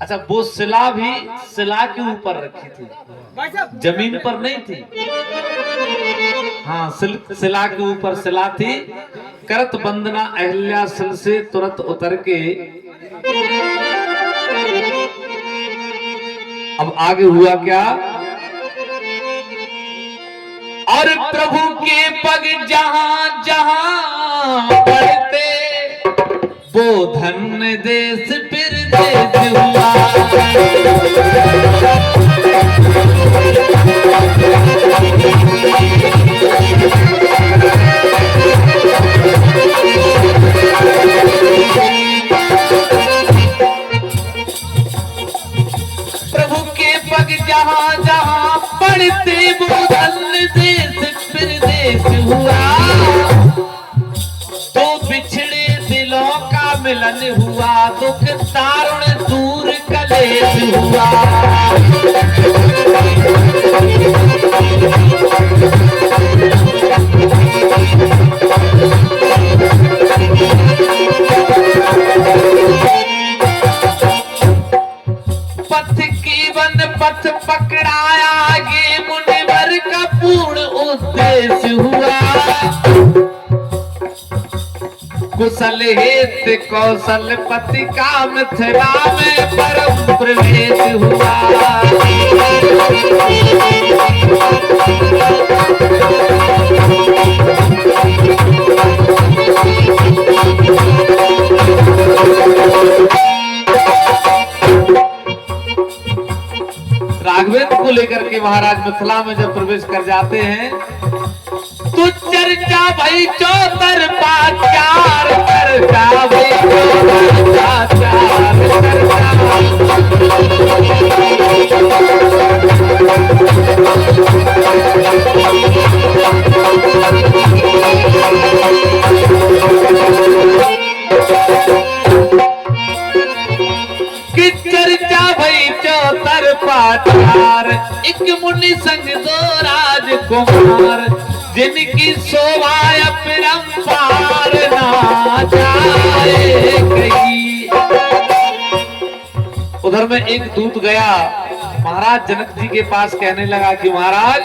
अच्छा, वो शिला भी शिला के ऊपर रखी थी, जमीन पर नहीं थी। हाँ, शिला के ऊपर शिला थी। करत वंदना अहिल्या शिल से तुरंत उतर के अब आगे हुआ क्या? और प्रभु के पग जहां जहां पड़ते, वो धन्य देश फिर देश हुआ। प्रभु के पग जहां जहां पड़ते, वो धन्य देश फिर देश हुआ। तो बिछड़े दिलों का मिलन हुआ, दुख तारुण दूर कलेश हुआ। पथ केवन पथ पकड़ाया, आगे मुनिवर का पूर्ण उद्देश्य हुआ। कुशल हेत कौशल पति का मिथिला में परम प्रवेश हुआ। राघवेंद्र को लेकर के महाराज मिथिला में जब प्रवेश कर जाते हैं तो चर्चा भाई चौतर पाचार, चर्चा भाई चौतर पाचार, कि चर्चा भाई चौतर पाचार, एक मुनि संग दो राजकुमार, जिनकी शोभा अपरंपार ना जाए कहीं। उधर में एक दूत गया महाराज जनक जी के पास, कहने लगा कि महाराज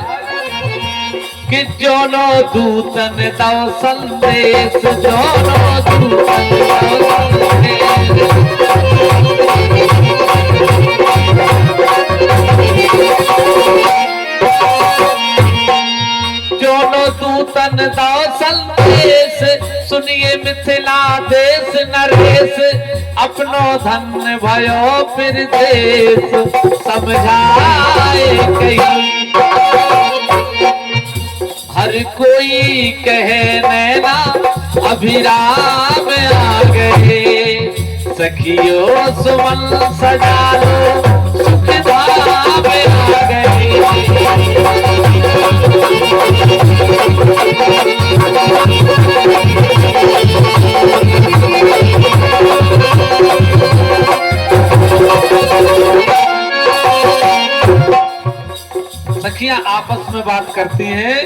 कि जोनो दूतन दो संदेश, जोनो दूतन दो संदेश। जोनो दूतन दो संदेश, सुनिए मिथिला देश नरेश, अपनो धन्य भयो फिर देश, समझाए कहीं। हर कोई कहे नैना अभिराम आ गए, सखियों सुमन सजा लो सुख धाम आ गए। सखियां आपस में बात करती हैं,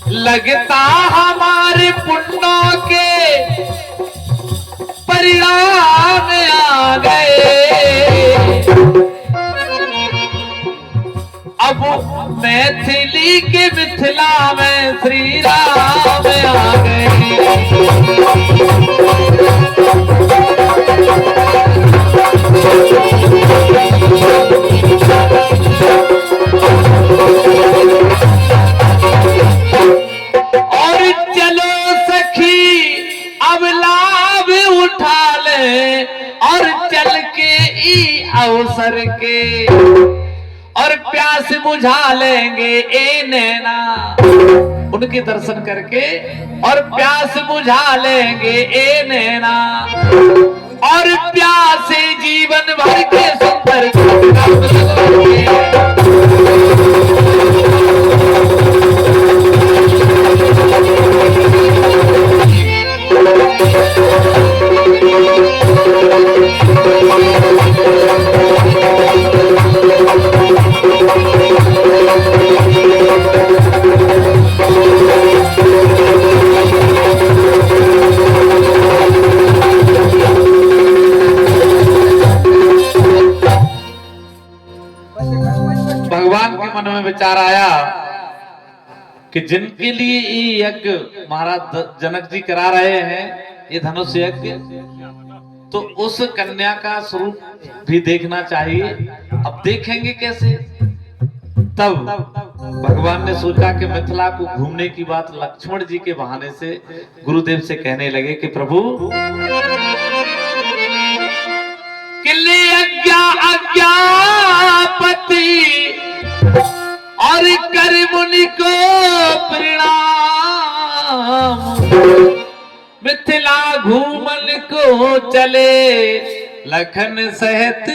लगता हमारे पुण्यों के परिणाम आ गए। अब मैथिली के मिथिला में श्री राम आ गए। और चलो सखी अब लाभ उठा ले, और चल के ई अवसर के, और प्यास बुझा लेंगे ए नैना, उनके दर्शन करके और प्यास बुझा लेंगे ए नैना, और प्यास जीवन भर के सुंदर में विचार आया कि जिनके लिए ये यज्ञ महाराज जनक जी करा रहे हैं, ये धनुष यज्ञ, तो उस कन्या का स्वरूप भी देखना चाहिए। अब देखेंगे कैसे? तब भगवान ने सोचा कि मिथिला को घूमने की बात लक्ष्मण जी के बहाने से गुरुदेव से कहने लगे कि प्रभु किले अज्ञापति और कर मुनि को प्रणाम, मिथिला घूमन को चले लखन सहित